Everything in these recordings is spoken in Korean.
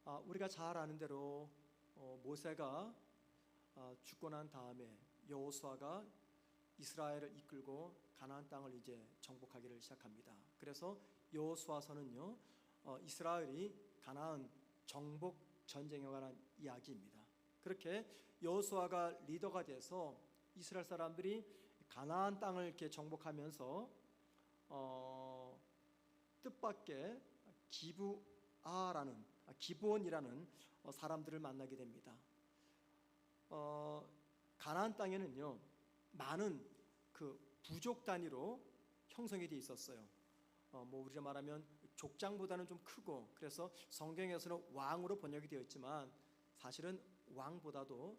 우리가 잘 아는 대로 모세가 죽고 난 다음에 여호수아가 이스라엘을 이끌고 가나안 땅을 이제 정복하기를 시작합니다. 그래서 여호수아서는요, 이스라엘이 가나안 정복 전쟁에 관한 이야기입니다. 그렇게 여호수아가 리더가 돼서 이스라엘 사람들이 가나안 땅을 이렇게 정복하면서 뜻밖의 기브온이라는 사람들을 만나게 됩니다. 가나안 땅에는요, 많은 그 부족 단위로 형성이 되어 있었어요. 우리가 말하면 족장보다는 좀 크고, 그래서 성경에서는 왕으로 번역이 되어 있지만 사실은 왕보다도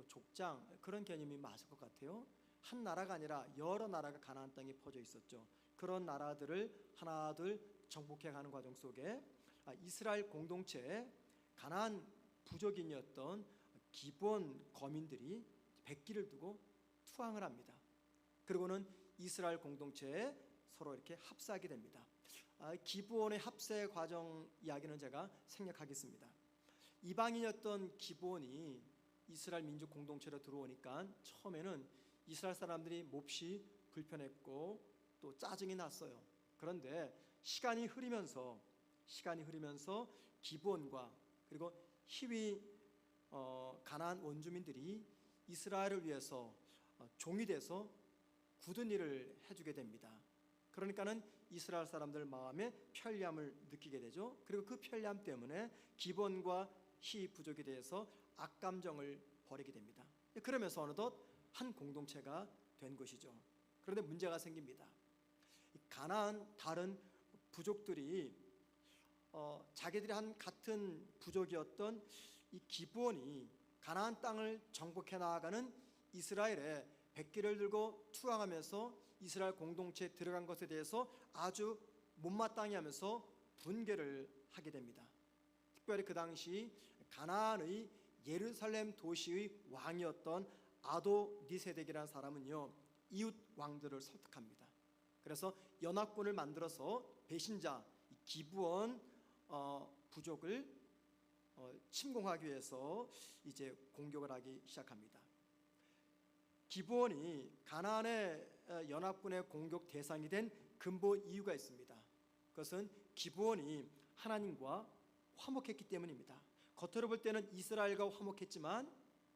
족장, 그런 개념이 맞을 것 같아요. 한 나라가 아니라 여러 나라가 가나안 땅에 퍼져 있었죠. 그런 나라들을 하나둘 정복해 가는 과정 속에 이스라엘 공동체에 가나안 부족인이었던 기브온 거민들이 백기를 두고 투항을 합니다. 그리고는 이스라엘 공동체에 서로 이렇게 합세하게 됩니다. 기브온의 합세 과정 이야기는 제가 생략하겠습니다. 이방인이었던 기브온이 이스라엘 민족 공동체로 들어오니까 처음에는 이스라엘 사람들이 몹시 불편했고 또 짜증이 났어요. 그런데 시간이 흐르면서 기브온과 그리고 히위 가나안 원주민들이 이스라엘을 위해서 종이 돼서 굳은 일을 해주게 됩니다. 그러니까는 이스라엘 사람들 마음에 편리함을 느끼게 되죠. 그리고 그 편리함 때문에 기브온과 히위 부족에 대해서 악감정을 버리게 됩니다. 그러면서 어느덧 한 공동체가 된 것이죠. 그런데 문제가 생깁니다. 가나안 다른 부족들이 자기들이 한 같은 부족이었던 이 기브온이 가나안 땅을 정복해 나아가는 이스라엘의 백기를 들고 투항하면서 이스라엘 공동체에 들어간 것에 대해서 아주 못마땅해 하면서 분개를 하게 됩니다. 특별히 그 당시 가나안의 예루살렘 도시의 왕이었던 아도니세덱이라는 사람은요, 이웃 왕들을 설득합니다. 그래서 연합군을 만들어서 배신자 기브온 부족을 침공하기 위해서 이제 공격을 하기 시작합니다. 기브온이 가나안의 연합군의 공격 대상이 된 근본 이유가 있습니다. 그것은 기브온이 하나님과 화목했기 때문입니다. 겉으로 볼 때는 이스라엘과 화목했지만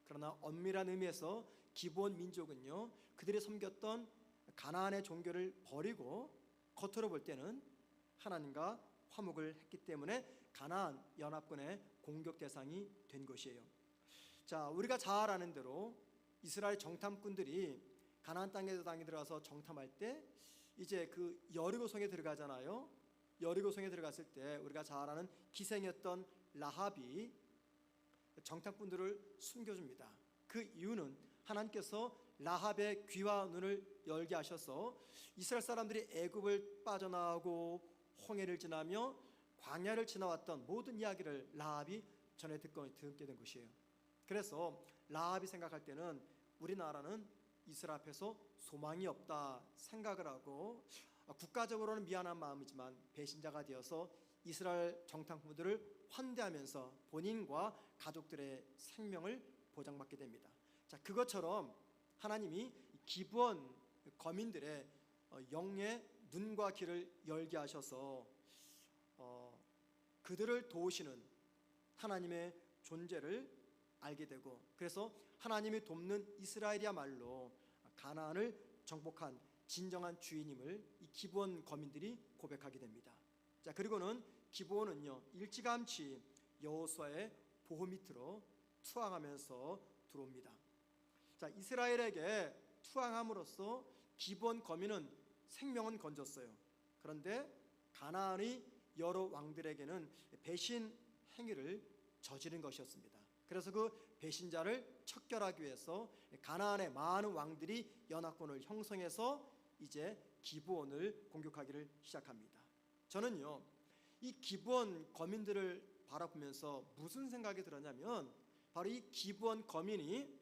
그러나 엄밀한 의미에서 기브온 민족은요, 그들이 섬겼던 가나안의 종교를 버리고 겉으로 볼 때는 하나님과 화목을 했기 때문에 가나안 연합군의 공격 대상이 된 것이에요. 자, 우리가 잘 아는 대로 이스라엘 정탐꾼들이 가나안 땅에 들어가서 정탐할 때 이제 그 여리고성에 들어가잖아요. 여리고성에 들어갔을 때 우리가 잘 아는 기생이었던 라합이 정탐꾼들을 숨겨줍니다. 그 이유는 하나님께서 라합의 귀와 눈을 열게 하셔서 이스라엘 사람들이 애굽을 빠져나오고 홍해를 지나며 광야를 지나왔던 모든 이야기를 라합이 전해 듣게 된 것이에요. 그래서 라합이 생각할 때는 우리나라는 이스라엘 앞에서 소망이 없다 생각을 하고 국가적으로는 미안한 마음이지만 배신자가 되어서 이스라엘 정탐꾼들을 환대하면서 본인과 가족들의 생명을 보장받게 됩니다. 자, 그것처럼 하나님이 기브온 거민들의 영의 눈과 귀를 열게 하셔서 그들을 도우시는 하나님의 존재를 알게 되고, 그래서 하나님이 돕는 이스라엘이야말로 가나안을 정복한 진정한 주인임을 이 기브온 거민들이 고백하게 됩니다. 자, 그리고는 기브온은요, 일찌감치 여호수아의 보호 밑으로 투항하면서 들어옵니다. 자, 이스라엘에게 투항함으로써 기브온 거민은 생명은 건졌어요. 그런데 가나안의 여러 왕들에게는 배신 행위를 저지른 것이었습니다. 그래서 그 배신자를 척결하기 위해서 가나안의 많은 왕들이 연합군을 형성해서 이제 기브온을 공격하기를 시작합니다. 저는요, 이 기브온 거민들을 바라보면서 무슨 생각이 들었냐면 바로 이 기브온 거민이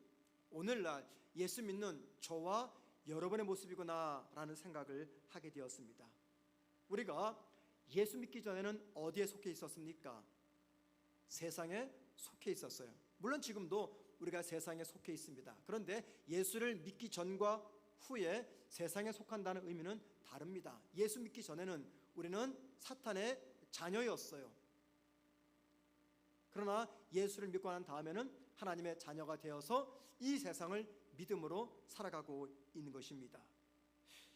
오늘날 예수 믿는 저와 여러분의 모습이구나라는 생각을 하게 되었습니다. 우리가 예수 믿기 전에는 어디에 속해 있었습니까? 세상에 속해 있었어요. 물론 지금도 우리가 세상에 속해 있습니다. 그런데 예수를 믿기 전과 후에 세상에 속한다는 의미는 다릅니다. 예수 믿기 전에는 우리는 사탄의 자녀였어요. 그러나 예수를 믿고 난 다음에는 하나님의 자녀가 되어서 이 세상을 믿음으로 살아가고 있는 것입니다.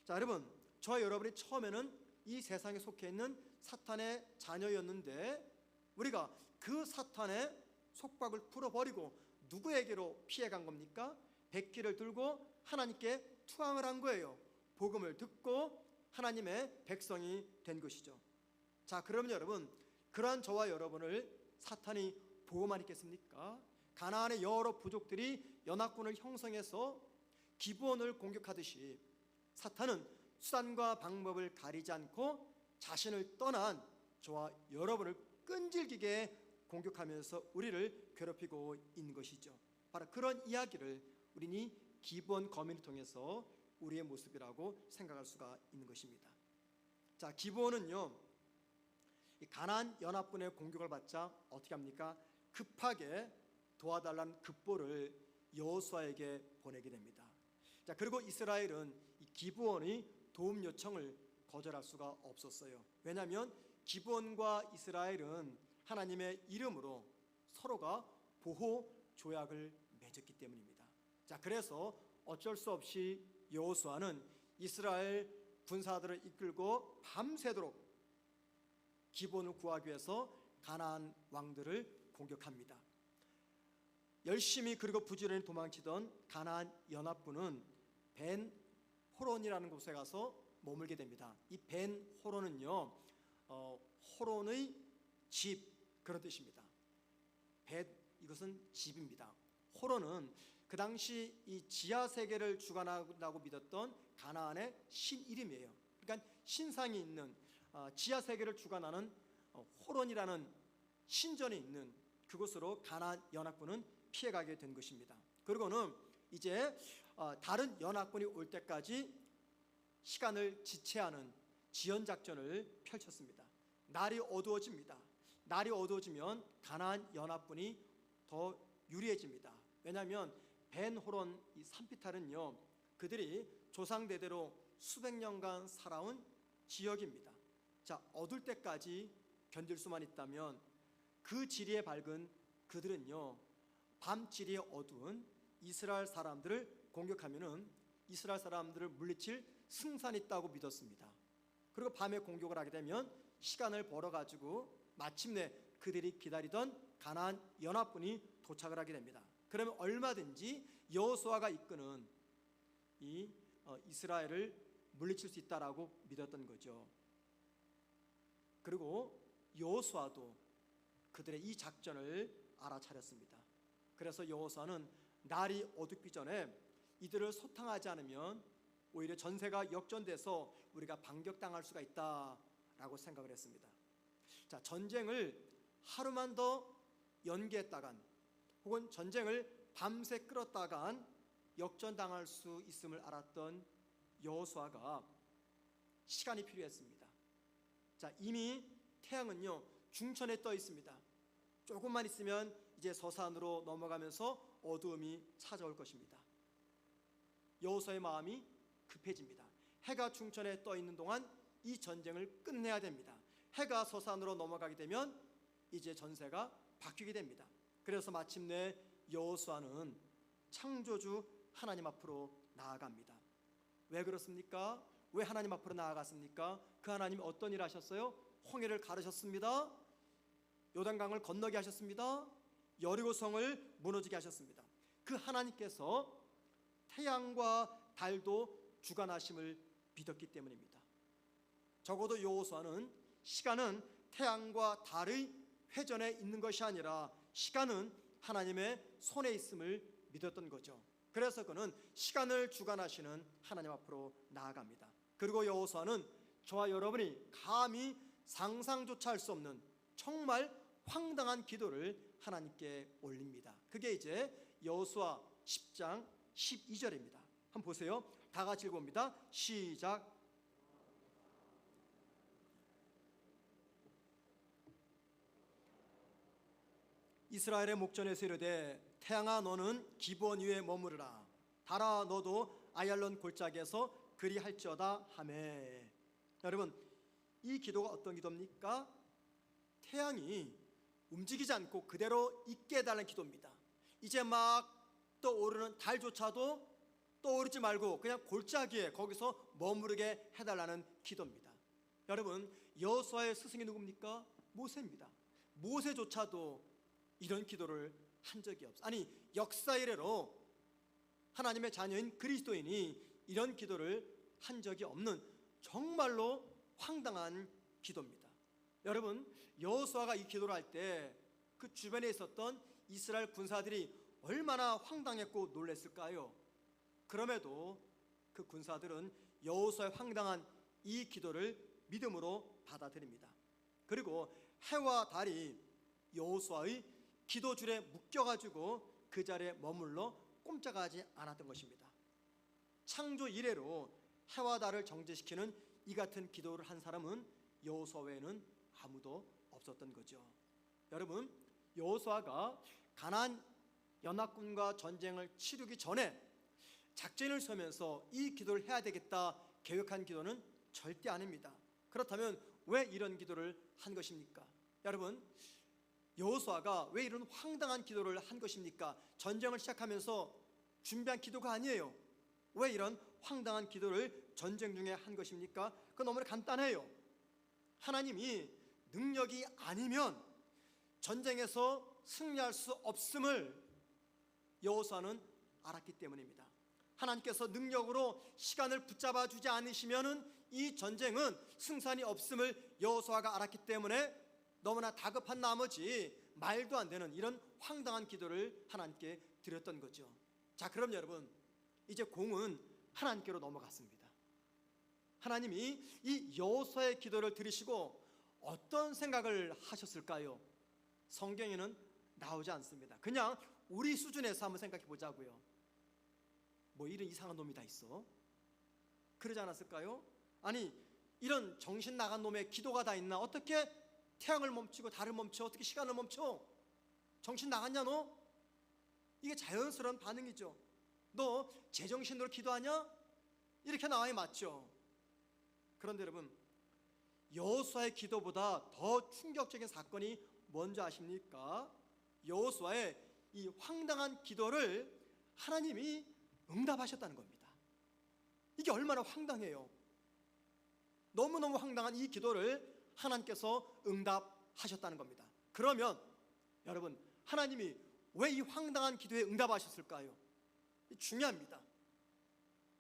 자, 여러분, 저와 여러분이 처음에는 이 세상에 속해 있는 사탄의 자녀였는데 우리가 그 사탄의 속박을 풀어버리고 누구에게로 피해간 겁니까? 백기를 들고 하나님께 투항을 한 거예요. 복음을 듣고 하나님의 백성이 된 것이죠. 자, 그러면 여러분, 그러한 저와 여러분을 사탄이 보호만 있겠습니까? 가나안의 여러 부족들이 연합군을 형성해서 기브온을 공격하듯이 사탄은 수단과 방법을 가리지 않고 자신을 떠난 저와 여러분을 끈질기게 공격하면서 우리를 괴롭히고 있는 것이죠. 바로 그런 이야기를 우리는 이 기브온 거민을 통해서 우리의 모습이라고 생각할 수가 있는 것입니다. 자, 기브온은요, 가나안 연합군의 공격을 받자 어떻게 합니까? 급하게 도와달라는 급보를 여호수아에게 보내게 됩니다. 자, 그리고 이스라엘은 이 기브온의 도움 요청을 거절할 수가 없었어요. 왜냐하면 기브온과 이스라엘은 하나님의 이름으로 서로가 보호 조약을 맺었기 때문입니다. 자, 그래서 어쩔 수 없이 여호수아는 이스라엘 군사들을 이끌고 밤새도록 기브온을 구하기 위해서 가나안 왕들을 공격합니다. 열심히 그리고 부지런히 도망치던 가나안 연합군은 벤 호론이라는 곳에 가서 머물게 됩니다. 이 벤 호론은요, 호론의 집 그런 뜻입니다. 벤, 이것은 집입니다. 호론은 그 당시 이 지하 세계를 주관한다고 믿었던 가나안의 신 이름이에요. 그러니까 신상이 있는 지하 세계를 주관하는 호론이라는 신전이 있는 그곳으로 가나안 연합군은 피해가게 된 것입니다. 그리고는 이제 다른 연합군이 올 때까지 시간을 지체하는 지연 작전을 펼쳤습니다. 날이 어두워집니다. 날이 어두워지면 가나안 연합군이 더 유리해집니다. 왜냐하면 벤 호론 이 산비탈은요, 그들이 조상대대로 수백 년간 살아온 지역입니다. 자, 어두울 때까지 견딜 수만 있다면 그 지리에 밝은 그들은요, 밤 지리에 어두운 이스라엘 사람들을 공격하면은 이스라엘 사람들을 물리칠 승산이 있다고 믿었습니다. 그리고 밤에 공격을 하게 되면 시간을 벌어가지고 마침내 그들이 기다리던 가나안 연합군이 도착을 하게 됩니다. 그러면 얼마든지 여호수아가 이끄는 이 이스라엘을 물리칠 수 있다라고 믿었던 거죠. 그리고 여호수아도 그들의 이 작전을 알아차렸습니다. 그래서 여호수아는 날이 어둡기 전에 이들을 소탕하지 않으면 오히려 전세가 역전돼서 우리가 반격당할 수가 있다라고 생각을 했습니다. 자, 전쟁을 하루만 더 연기했다간 혹은 전쟁을 밤새 끌었다간 역전당할 수 있음을 알았던 여호수아가 시간이 필요했습니다. 자, 이미 태양은요 중천에 떠 있습니다. 조금만 있으면 이제 서산으로 넘어가면서 어두움이 찾아올 것입니다. 여호수아의 마음이 급해집니다. 해가 중천에 떠 있는 동안 이 전쟁을 끝내야 됩니다. 해가 서산으로 넘어가게 되면 이제 전세가 바뀌게 됩니다. 그래서 마침내 여호수아는 창조주 하나님 앞으로 나아갑니다. 왜 그렇습니까? 왜 하나님 앞으로 나아갔습니까? 그 하나님이 어떤 일 하셨어요? 홍해를 가르셨습니다. 요단강을 건너게 하셨습니다. 여리고성을 무너지게 하셨습니다. 그 하나님께서 태양과 달도 주관하심을 믿었기 때문입니다. 적어도 여호수아는 시간은 태양과 달의 회전에 있는 것이 아니라 시간은 하나님의 손에 있음을 믿었던 거죠. 그래서 그는 시간을 주관하시는 하나님 앞으로 나아갑니다. 그리고 여호수아는 저와 여러분이 감히 상상조차 할 수 없는 정말 황당한 기도를 하나님께 올립니다. 그게 이제 여호수아 10장 12절입니다. 한번 보세요. 다 같이 읽어봅니다. 시작. 이스라엘의 목전에서 이르되 태양아 너는 기브온 위에 머무르라 달아 너도 아얄론 골짜기에서 그리할지어다 하매. 여러분, 이 기도가 어떤 기도입니까? 태양이 움직이지 않고 그대로 있게 해달라는 기도입니다. 이제 막 떠오르는 달조차도 떠오르지 말고 그냥 골짜기에 거기서 머무르게 해달라는 기도입니다. 여러분, 여호수아의 스승이 누굽니까? 모세입니다. 모세조차도 이런 기도를 한 적이 없어요. 아니, 역사 이래로 하나님의 자녀인 그리스도인이 이런 기도를 한 적이 없는 정말로 황당한 기도입니다. 여러분, 여호수아가 이 기도를 할 때 그 주변에 있었던 이스라엘 군사들이 얼마나 황당했고 놀랐을까요? 그럼에도 그 군사들은 여호수아의 황당한 이 기도를 믿음으로 받아들입니다. 그리고 해와 달이 여호수아의 기도줄에 묶여가지고 그 자리에 머물러 꼼짝하지 않았던 것입니다. 창조 이래로 해와 달을 정지시키는 이 같은 기도를 한 사람은 여호수아 외에는 아무도 없었던 거죠. 여러분, 여호수아가 가나안 연합군과 전쟁을 치르기 전에 작전을 세우면서 이 기도를 해야 되겠다 계획한 기도는 절대 아닙니다. 그렇다면 왜 이런 기도를 한 것입니까? 여러분, 여호수아가 왜 이런 황당한 기도를 한 것입니까? 전쟁을 시작하면서 준비한 기도가 아니에요. 왜 이런 황당한 기도를 전쟁 중에 한 것입니까? 그건 너무나 간단해요. 하나님이 능력이 아니면 전쟁에서 승리할 수 없음을 여호수아는 알았기 때문입니다. 하나님께서 능력으로 시간을 붙잡아 주지 않으시면은 이 전쟁은 승산이 없음을 여호수아가 알았기 때문에 너무나 다급한 나머지 말도 안 되는 이런 황당한 기도를 하나님께 드렸던 거죠. 자, 그럼 여러분, 이제 공은 하나님께로 넘어갔습니다. 하나님이 이 여호수아의 기도를 들으시고 어떤 생각을 하셨을까요? 성경에는 나오지 않습니다. 그냥 우리 수준에서 한번 생각해 보자고요. 뭐 이런 이상한 놈이 다 있어? 그러지 않았을까요? 아니, 이런 정신 나간 놈의 기도가 다 있나? 어떻게 태양을 멈추고 달을 멈춰? 어떻게 시간을 멈춰? 정신 나갔냐 너? 이게 자연스러운 반응이죠. 너 제정신으로 기도하냐? 이렇게 나와야 맞죠. 그런데 여러분, 여호수아의 기도보다 더 충격적인 사건이 뭔지 아십니까? 여호수아의 이 황당한 기도를 하나님이 응답하셨다는 겁니다. 이게 얼마나 황당해요. 너무너무 황당한 이 기도를 하나님께서 응답하셨다는 겁니다. 그러면 여러분, 하나님이 왜 이 황당한 기도에 응답하셨을까요? 중요합니다.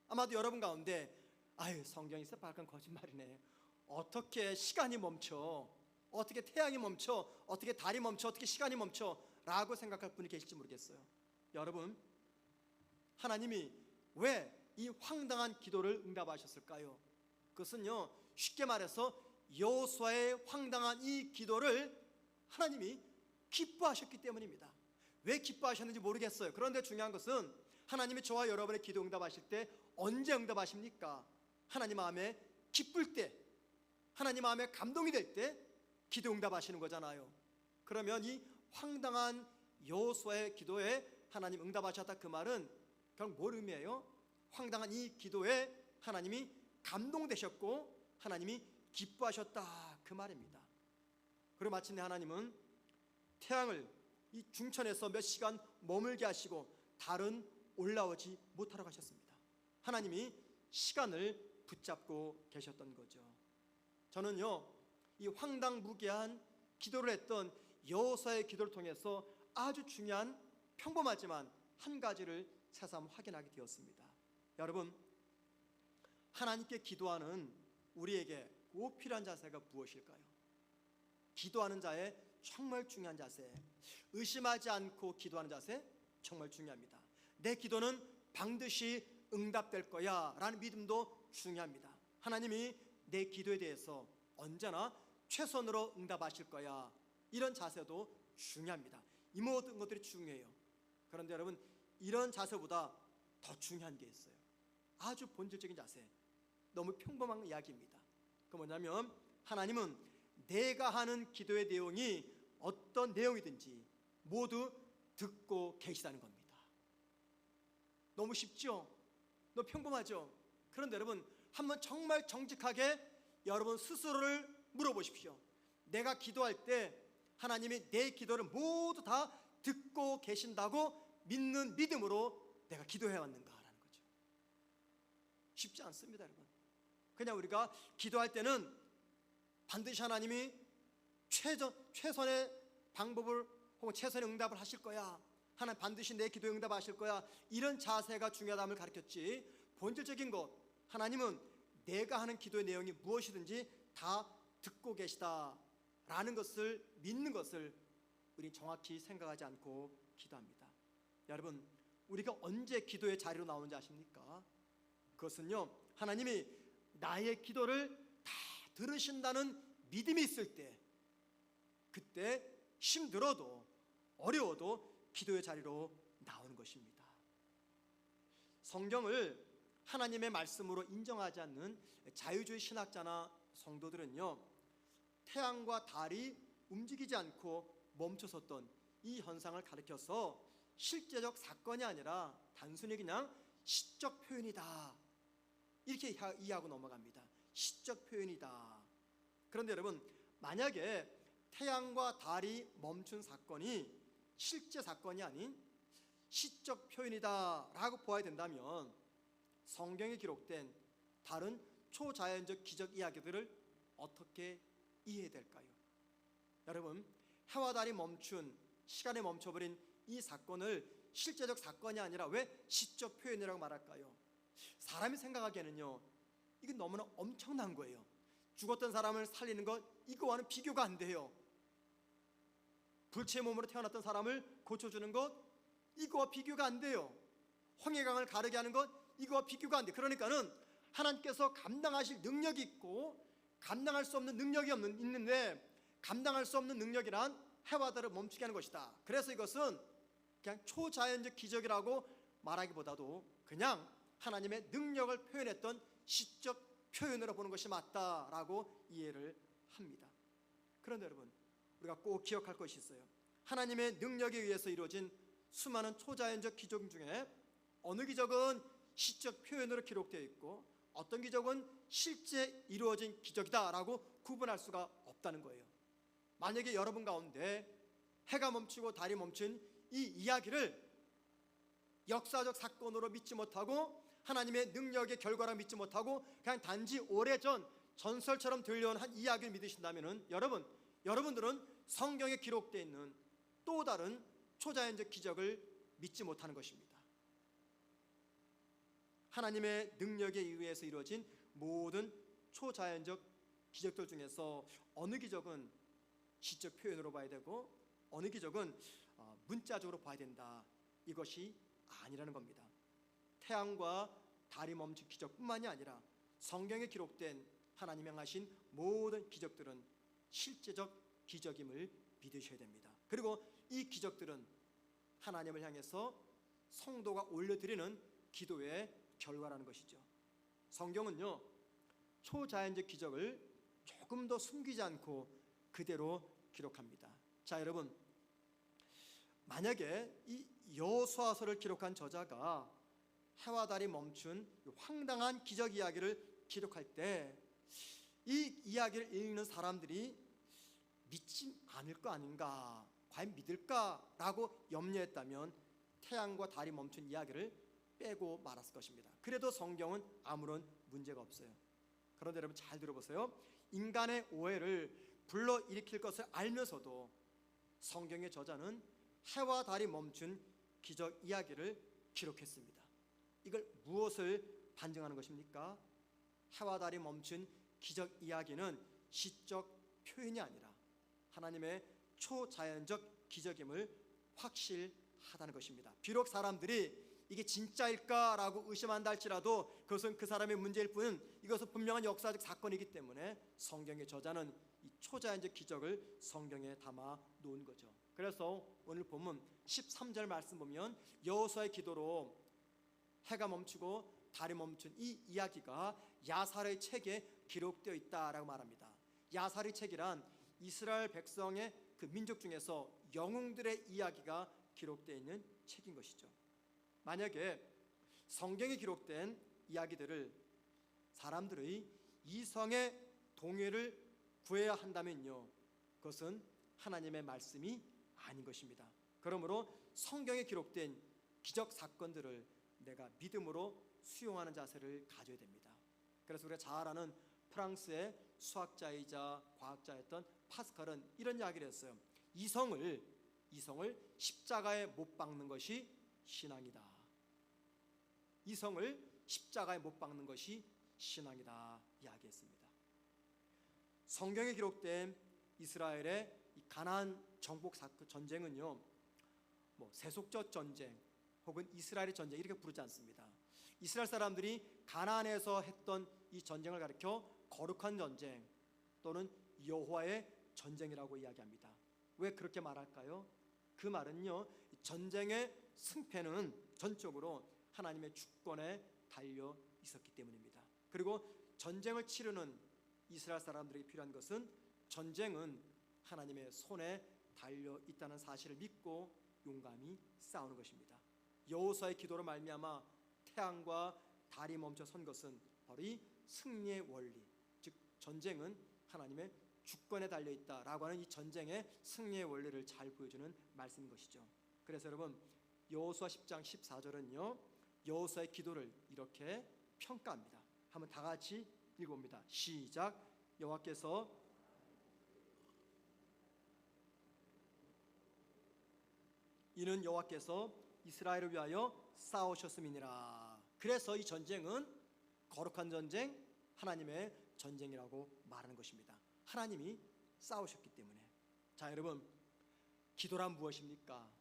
아마도 여러분 가운데 아유, 성경이 새빨간 거짓말이네. 어떻게 시간이 멈춰? 어떻게 태양이 멈춰? 어떻게 달이 멈춰? 어떻게 시간이 멈춰? 라고 생각할 분이 계실지 모르겠어요. 여러분, 하나님이 왜 이 황당한 기도를 응답하셨을까요? 그것은요, 쉽게 말해서 여호수아의 황당한 이 기도를 하나님이 기뻐하셨기 때문입니다. 왜 기뻐하셨는지 모르겠어요. 그런데 중요한 것은 하나님이 저와 여러분의 기도 응답하실 때 언제 응답하십니까? 하나님 마음에 기쁠 때, 하나님 마음에 감동이 될 때 기도 응답하시는 거잖아요. 그러면 이 황당한 여호수아의 기도에 하나님 응답하셨다, 그 말은 결국 뭘 의미해요? 황당한 이 기도에 하나님이 감동되셨고 하나님이 기뻐하셨다, 그 말입니다. 그리고 마침내 하나님은 태양을 이 중천에서 몇 시간 머물게 하시고 달은 올라오지 못하러 가셨습니다. 하나님이 시간을 붙잡고 계셨던 거죠. 저는요, 이 황당무계한 기도를 했던 여호수아의 기도를 통해서 아주 중요한 평범하지만 한 가지를 새삼 확인하게 되었습니다. 여러분, 하나님께 기도하는 우리에게 꼭 필요한 자세가 무엇일까요? 기도하는 자의 정말 중요한 자세, 의심하지 않고 기도하는 자세 정말 중요합니다. 내 기도는 반드시 응답될 거야 라는 믿음도 중요합니다. 하나님이 내 기도에 대해서 언제나 최선으로 응답하실 거야, 이런 자세도 중요합니다. 이 모든 것들이 중요해요. 그런데 여러분, 이런 자세보다 더 중요한 게 있어요. 아주 본질적인 자세, 너무 평범한 이야기입니다. 그 뭐냐면 하나님은 내가 하는 기도의 내용이 어떤 내용이든지 모두 듣고 계시다는 겁니다. 너무 쉽죠? 너무 평범하죠? 그런데 여러분, 한번 정말 정직하게 여러분 스스로를 물어보십시오. 내가 기도할 때 하나님이 내 기도를 모두 다 듣고 계신다고 믿는 믿음으로 내가 기도해왔는가라는 거죠. 쉽지 않습니다, 여러분. 그냥 우리가 기도할 때는 반드시 하나님이 최선의 방법을 혹은 최선의 응답을 하실 거야, 하나님 반드시 내 기도에 응답하실 거야, 이런 자세가 중요하다는 가르쳤지, 본질적인 것, 하나님은 내가 하는 기도의 내용이 무엇이든지 다 듣고 계시다라는 것을 믿는 것을 우리 정확히 생각하지 않고 기도합니다. 여러분, 우리가 언제 기도의 자리로 나오는지 아십니까? 그것은요, 하나님이 나의 기도를 다 들으신다는 믿음이 있을 때, 그때 힘들어도 어려워도 기도의 자리로 나오는 것입니다. 성경을 하나님의 말씀으로 인정하지 않는 자유주의 신학자나 성도들은요, 태양과 달이 움직이지 않고 멈춰섰던 이 현상을 가리켜서 실제적 사건이 아니라 단순히 그냥 시적 표현이다, 이렇게 이해하고 넘어갑니다. 시적 표현이다. 그런데 여러분, 만약에 태양과 달이 멈춘 사건이 실제 사건이 아닌 시적 표현이다라고 보아야 된다면 성경에 기록된 다른 초자연적 기적 이야기들을 어떻게 이해해야 될까요? 여러분, 해와 달이 멈춘, 시간에 멈춰버린 이 사건을 실제적 사건이 아니라 왜 시적 표현이라고 말할까요? 사람이 생각하기에는요, 이건 너무나 엄청난 거예요. 죽었던 사람을 살리는 것, 이거와는 비교가 안 돼요. 불치의 몸으로 태어났던 사람을 고쳐주는 것, 이거와 비교가 안 돼요. 홍해강을 가르게 하는 것, 이거와 비교가 안 돼. 그러니까는 하나님께서 감당하실 능력이 있고 감당할 수 없는 능력이 있는데, 감당할 수 없는 능력이란 해와 달을 멈추게 하는 것이다. 그래서 이것은 그냥 초자연적 기적이라고 말하기보다도 그냥 하나님의 능력을 표현했던 시적 표현으로 보는 것이 맞다라고 이해를 합니다. 그런데 여러분, 우리가 꼭 기억할 것이 있어요. 하나님의 능력에 의해서 이루어진 수많은 초자연적 기적 중에 어느 기적은 시적 표현으로 기록되어 있고 어떤 기적은 실제 이루어진 기적이다라고 구분할 수가 없다는 거예요. 만약에 여러분 가운데 해가 멈추고 달이 멈춘 이 이야기를 역사적 사건으로 믿지 못하고 하나님의 능력의 결과라 믿지 못하고 그냥 단지 오래전 전설처럼 들려온 한 이야기를 믿으신다면 여러분들은 성경에 기록되어 있는 또 다른 초자연적 기적을 믿지 못하는 것입니다. 하나님의 능력에 의해서 이루어진 모든 초자연적 기적들 중에서 어느 기적은 시적 표현으로 봐야 되고 어느 기적은 문자적으로 봐야 된다, 이것이 아니라는 겁니다. 태양과 달이 멈춘 기적뿐만이 아니라 성경에 기록된 하나님이 행하신 모든 기적들은 실제적 기적임을 믿으셔야 됩니다. 그리고 이 기적들은 하나님을 향해서 성도가 올려드리는 기도의 결과라는 것이죠. 성경은요, 초자연적 기적을 조금 더 숨기지 않고 그대로 기록합니다. 자, 여러분, 만약에 이 여호수아서를 기록한 저자가 해와 달이 멈춘 황당한 기적 이야기를 기록할 때 이 이야기를 읽는 사람들이 믿지 않을 거 아닌가, 과연 믿을까라고 염려했다면 태양과 달이 멈춘 이야기를 빼고 말았을 것입니다. 그래도 성경은 아무런 문제가 없어요. 그런데 여러분 잘 들어보세요. 인간의 오해를 불러일으킬 것을 알면서도 성경의 저자는 해와 달이 멈춘 기적 이야기를 기록했습니다. 이걸 무엇을 반증하는 것입니까? 해와 달이 멈춘 기적 이야기는 시적 표현이 아니라 하나님의 초자연적 기적임을 확실하다는 것입니다. 비록 사람들이 이게 진짜일까라고 의심한다 할지라도 그것은 그 사람의 문제일 뿐 이것은 분명한 역사적 사건이기 때문에 성경의 저자는 이 초자연적 기적을 성경에 담아 놓은 거죠. 그래서 오늘 본문 13절 말씀 보면 여호수아의 기도로 해가 멈추고 달이 멈춘 이 이야기가 야살의 책에 기록되어 있다라고 말합니다. 야살의 책이란 이스라엘 백성의 그 민족 중에서 영웅들의 이야기가 기록되어 있는 책인 것이죠. 만약에 성경에 기록된 이야기들을 사람들의 이성의 동의를 구해야 한다면요, 그것은 하나님의 말씀이 아닌 것입니다. 그러므로 성경에 기록된 기적 사건들을 내가 믿음으로 수용하는 자세를 가져야 됩니다. 그래서 우리가 잘 아는 프랑스의 수학자이자 과학자였던 파스칼은 이런 이야기를 했어요. 이성을 십자가에 못 박는 것이 신앙이다. 이성을 십자가에 못 박는 것이 신앙이다 이야기했습니다. 성경에 기록된 이스라엘의 가나안 정복 전쟁은요, 세속적 전쟁 혹은 이스라엘의 전쟁 이렇게 부르지 않습니다. 이스라엘 사람들이 가나안에서 했던 이 전쟁을 가리켜 거룩한 전쟁 또는 여호와의 전쟁이라고 이야기합니다. 왜 그렇게 말할까요? 그 말은요, 전쟁의 승패는 전적으로 하나님의 주권에 달려 있었기 때문입니다. 그리고 전쟁을 치르는 이스라엘 사람들에게 필요한 것은 전쟁은 하나님의 손에 달려 있다는 사실을 믿고 용감히 싸우는 것입니다. 여호수아의 기도로 말미암아 태양과 달이 멈춰 선 것은 바로 이 승리의 원리, 즉 전쟁은 하나님의 주권에 달려 있다라고 하는 이 전쟁의 승리의 원리를 잘 보여주는 말씀인 것이죠. 그래서 여러분, 여호수아 10장 14절은요, 여호수아의 기도를 이렇게 평가합니다. 한번 다 같이 읽어봅니다. 시작. 여호와께서 이는 여호와께서 이스라엘을 위하여 싸우셨음이니라. 그래서 이 전쟁은 거룩한 전쟁, 하나님의 전쟁이라고 말하는 것입니다. 하나님이 싸우셨기 때문에. 자, 여러분, 기도란 무엇입니까?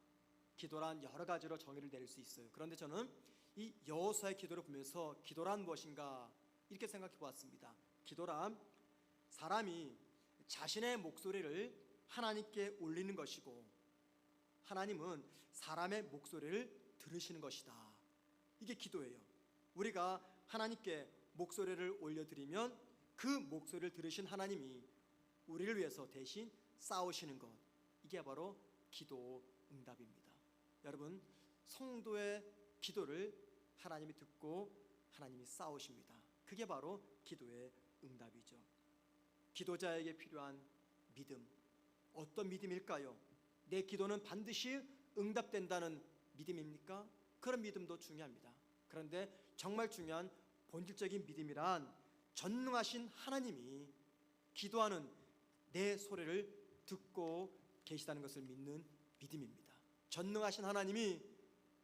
기도란 여러 가지로 정의를 내릴 수 있어요. 그런데 저는 이 여호수아의 기도를 보면서 기도란 무엇인가 이렇게 생각해 보았습니다. 기도란 사람이 자신의 목소리를 하나님께 올리는 것이고, 하나님은 사람의 목소리를 들으시는 것이다. 이게 기도예요. 우리가 하나님께 목소리를 올려드리면 그 목소리를 들으신 하나님이 우리를 위해서 대신 싸우시는 것, 이게 바로 기도 응답입니다. 여러분, 성도의 기도를 하나님이 듣고 하나님이 싸우십니다. 그게 바로 기도의 응답이죠. 기도자에게 필요한 믿음, 어떤 믿음일까요? 내 기도는 반드시 응답된다는 믿음입니까? 그런 믿음도 중요합니다. 그런데 정말 중요한 본질적인 믿음이란 전능하신 하나님이 기도하는 내 소리를 듣고 계시다는 것을 믿는 믿음입니다. 전능하신 하나님이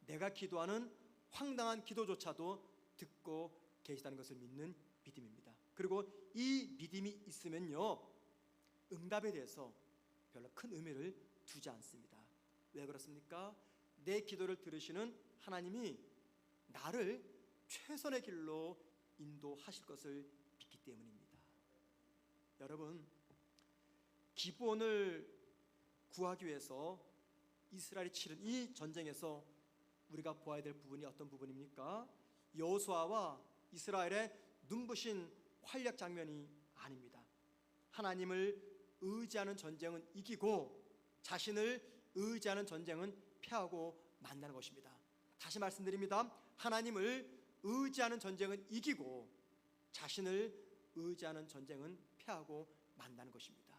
내가 기도하는 황당한 기도조차도 듣고 계시다는 것을 믿는 믿음입니다. 그리고 이 믿음이 있으면요, 응답에 대해서 별로 큰 의미를 두지 않습니다. 왜 그렇습니까? 내 기도를 들으시는 하나님이 나를 최선의 길로 인도하실 것을 믿기 때문입니다. 여러분, 기브온을 구하기 위해서 이스라엘이 치른 이 전쟁에서 우리가 보아야 될 부분이 어떤 부분입니까? 여호수아와 이스라엘의 눈부신 활약 장면이 아닙니다. 하나님을 의지하는 전쟁은 이기고 자신을 의지하는 전쟁은 패하고 만나는 것입니다. 다시 말씀드립니다. 하나님을 의지하는 전쟁은 이기고 자신을 의지하는 전쟁은 패하고 만나는 것입니다.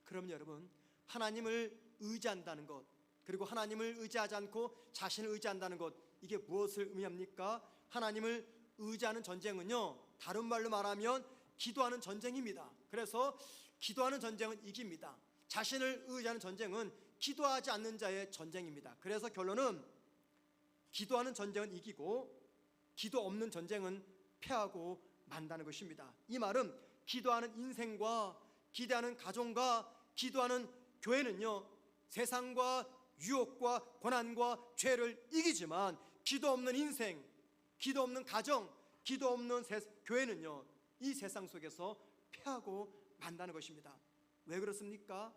그럼 여러분, 하나님을 의지한다는 것, 그리고 하나님을 의지하지 않고 자신을 의지한다는 것, 이게 무엇을 의미합니까? 하나님을 의지하는 전쟁은요, 다른 말로 말하면 기도하는 전쟁입니다. 그래서 기도하는 전쟁은 이깁니다. 자신을 의지하는 전쟁은 기도하지 않는 자의 전쟁입니다. 그래서 결론은 기도하는 전쟁은 이기고 기도 없는 전쟁은 패하고 만다는 것입니다. 이 말은 기도하는 인생과 기도하는 가정과 기도하는 교회는요, 세상과 유혹과 고난과 죄를 이기지만 기도 없는 인생, 기도 없는 가정, 기도 없는 교회는요, 이 세상 속에서 패하고 만다는 것입니다. 왜 그렇습니까?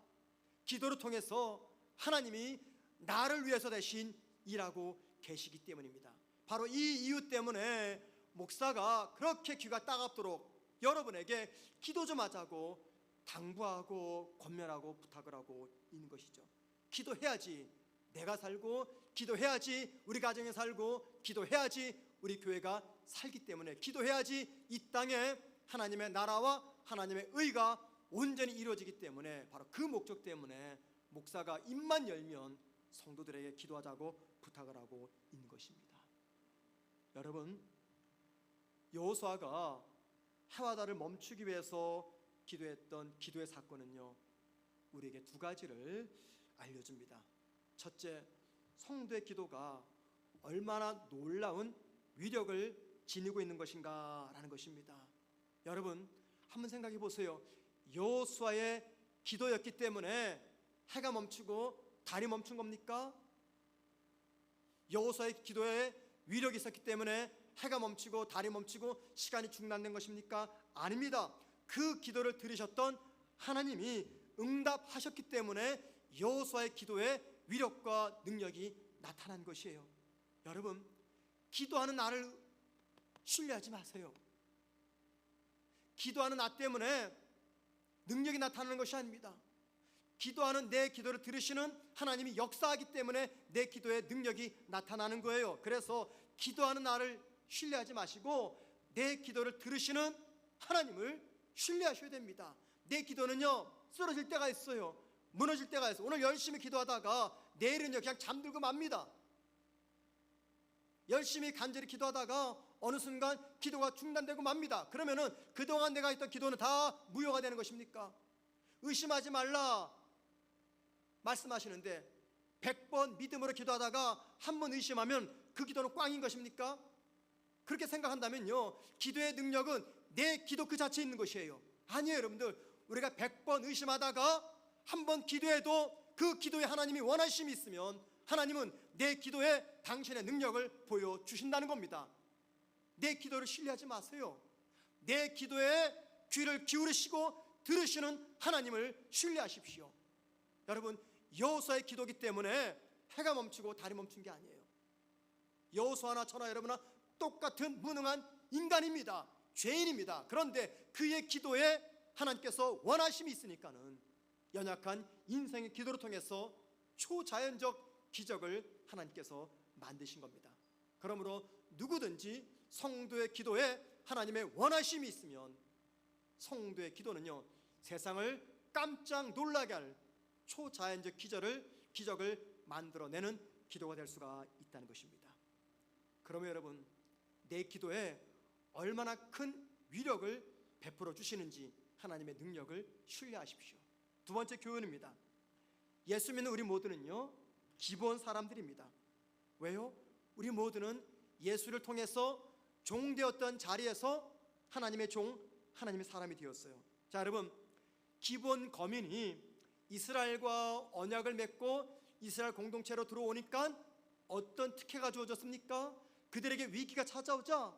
기도를 통해서 하나님이 나를 위해서 대신 일하고 계시기 때문입니다. 바로 이 이유 때문에 목사가 그렇게 귀가 따갑도록 여러분에게 기도 좀 하자고 당부하고 권면하고 부탁을 하고 있는 것이죠. 기도해야지 내가 살고, 기도해야지 우리 가정이 살고, 기도해야지 우리 교회가 살기 때문에, 기도해야지 이 땅에 하나님의 나라와 하나님의 의가 온전히 이루어지기 때문에, 바로 그 목적 때문에 목사가 입만 열면 성도들에게 기도하자고 부탁을 하고 있는 것입니다. 여러분, 여호수아가 해와 달을 멈추기 위해서 기도했던 기도의 사건은요, 우리에게 두 가지를 알려줍니다. 첫째, 성도의 기도가 얼마나 놀라운 위력을 지니고 있는 것인가라는 것입니다. 여러분, 한번 생각해 보세요. 여호수아의 기도였기 때문에 해가 멈추고 달이 멈춘 겁니까? 여호수아의 기도에 위력이 있었기 때문에 해가 멈추고 달이 멈추고 시간이 중단된 것입니까? 아닙니다. 그 기도를 들으셨던 하나님이 응답하셨기 때문에 여호수아의 기도에 위력과 능력이 나타난 것이에요. 여러분, 기도하는 나를 신뢰하지 마세요. 기도하는 나 때문에 능력이 나타나는 것이 아닙니다. 기도하는 내 기도를 들으시는 하나님이 역사하기 때문에 내 기도에 능력이 나타나는 거예요. 그래서 기도하는 나를 신뢰하지 마시고 내 기도를 들으시는 하나님을 신뢰하셔야 됩니다. 내 기도는요, 쓰러질 때가 있어요. 무너질 때가 있어요. 오늘 열심히 기도하다가 내일은요 그냥 잠들고 맙니다. 열심히 간절히 기도하다가 어느 순간 기도가 중단되고 맙니다. 그러면은 그동안 내가 했던 기도는 다 무효가 되는 것입니까? 의심하지 말라 말씀하시는데 100번 믿음으로 기도하다가 한 번 의심하면 그 기도는 꽝인 것입니까? 그렇게 생각한다면요, 기도의 능력은 내 기도 그 자체에 있는 것이에요. 아니에요. 여러분들, 우리가 100번 의심하다가 한 번 기도해도 그 기도에 하나님이 원하심이 있으면 하나님은 내 기도에 당신의 능력을 보여주신다는 겁니다. 내 기도를 신뢰하지 마세요. 내 기도에 귀를 기울이시고 들으시는 하나님을 신뢰하십시오. 여러분, 여호수아의 기도기 때문에 해가 멈추고 달이 멈춘 게 아니에요. 여호수아나 저나 여러분나 똑같은 무능한 인간입니다. 죄인입니다. 그런데 그의 기도에 하나님께서 원하심이 있으니까는 연약한 인생의 기도를 통해서 초자연적 기적을 하나님께서 만드신 겁니다. 그러므로 누구든지 성도의 기도에 하나님의 원하심이 있으면 성도의 기도는요, 세상을 깜짝 놀라게 할 초자연적 기적을 만들어내는 기도가 될 수가 있다는 것입니다. 그러면 여러분, 내 기도에 얼마나 큰 위력을 베풀어 주시는지 하나님의 능력을 신뢰하십시오. 두 번째 교훈입니다. 예수 믿는 우리 모두는요, 기본 사람들입니다. 왜요? 우리 모두는 예수를 통해서 종되었던 자리에서 하나님의 종, 하나님의 사람이 되었어요. 자, 여러분, 기본 거민이 이스라엘과 언약을 맺고 이스라엘 공동체로 들어오니까 어떤 특혜가 주어졌습니까? 그들에게 위기가 찾아오자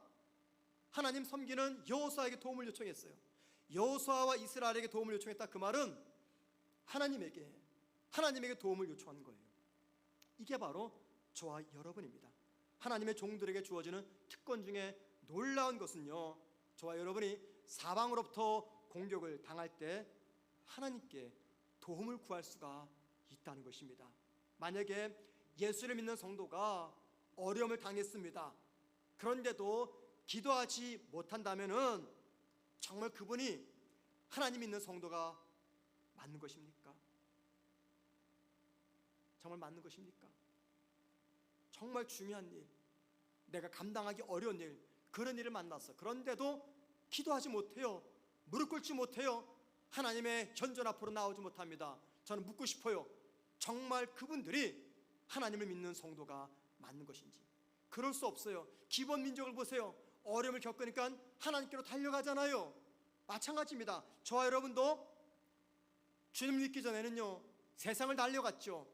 하나님 섬기는 여호수아에게 도움을 요청했어요. 여호수아와 이스라엘에게 도움을 요청했다. 그 말은 하나님에게 도움을 요청한 거예요. 이게 바로 저와 여러분입니다. 하나님의 종들에게 주어지는 특권 중에 놀라운 것은요, 저와 여러분이 사방으로부터 공격을 당할 때 하나님께 도움을 구할 수가 있다는 것입니다. 만약에 예수를 믿는 성도가 어려움을 당했습니다. 그런데도 기도하지 못한다면은 정말 그분이 하나님 믿는 성도가 맞는 것입니까? 정말 맞는 것입니까? 정말 중요한 일, 내가 감당하기 어려운 일, 그런 일을 만났어. 그런데도 기도하지 못해요. 무릎 꿇지 못해요. 하나님의 현존 앞으로 나오지 못합니다. 저는 묻고 싶어요. 정말 그분들이 하나님을 믿는 성도가 맞는 것인지. 그럴 수 없어요. 기본 민족을 보세요. 어려움을 겪으니까 하나님께로 달려가잖아요. 마찬가지입니다. 저와 여러분도 주님 믿기 전에는요, 세상을 달려갔죠.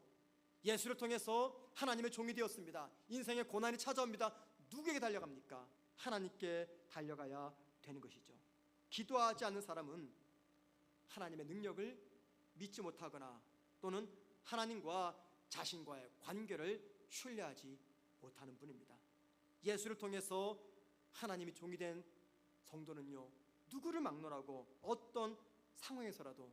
예수를 통해서 하나님의 종이 되었습니다. 인생의 고난이 찾아옵니다. 누구에게 달려갑니까? 하나님께 달려가야 되는 것이죠. 기도하지 않는 사람은 하나님의 능력을 믿지 못하거나 또는 하나님과 자신과의 관계를 신뢰하지 못하는 분입니다. 예수를 통해서 하나님이 종이 된 성도는요, 누구를 막론하고 어떤 상황에서라도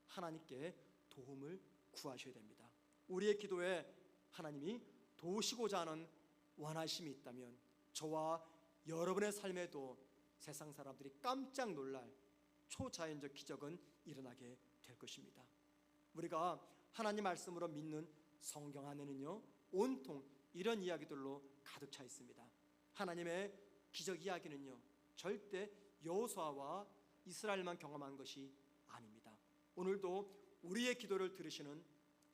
하나님께 도움을 구하셔야 됩니다. 우리의 기도에 하나님이 도우시고자 하는 원하심이 있다면 저와 여러분의 삶에도 세상 사람들이 깜짝 놀랄 초자연적 기적은 일어나게 될 것입니다. 우리가 하나님 말씀으로 믿는 성경 안에는요, 온통 이런 이야기들로 가득 차 있습니다. 하나님의 기적 이야기는요, 절대 여호수아와 이스라엘만 경험한 것이 아닙니다. 오늘도 우리의 기도를 들으시는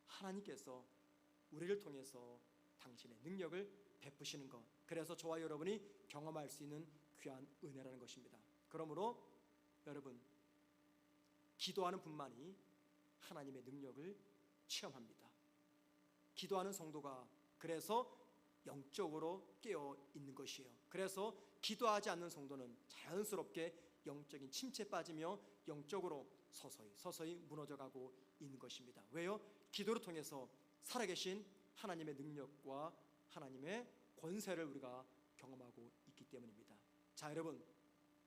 하나님께서 우리를 통해서 당신의 능력을 베푸시는 것, 그래서 저와 여러분이 경험할 수 있는 귀한 은혜라는 것입니다. 그러므로 여러분, 기도하는 분만이 하나님의 능력을 체험합니다. 기도하는 성도가 그래서 영적으로 깨어 있는 것이에요. 그래서 기도하지 않는 성도는 자연스럽게 영적인 침체에 빠지며 영적으로 서서히 무너져가고 있는 것입니다. 왜요? 기도를 통해서 살아계신 하나님의 능력과 하나님의 권세를 우리가 경험하고 있기 때문입니다. 자, 여러분,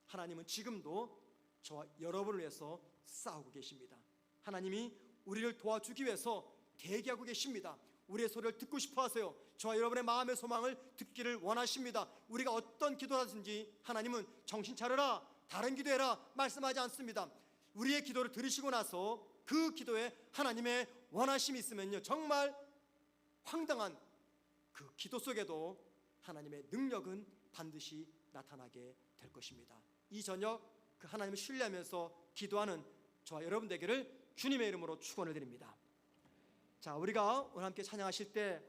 하나님은 지금도 저와 여러분을 위해서 싸우고 계십니다. 하나님이 우리를 도와주기 위해서 대기하고 계십니다. 우리의 소리를 듣고 싶어 하세요. 저와 여러분의 마음의 소망을 듣기를 원하십니다. 우리가 어떤 기도하든지 하나님은 정신 차려라, 다른 기도해라 말씀하지 않습니다. 우리의 기도를 들으시고 나서 그 기도에 하나님의 원하심이 있으면요, 정말 황당한 그 기도 속에도 하나님의 능력은 반드시 나타나게 될 것입니다. 이 저녁 그 하나님을 신뢰하면서 기도하는 저와 여러분 되기를 주님의 이름으로 축원을 드립니다. 자, 우리가 오늘 함께 찬양하실 때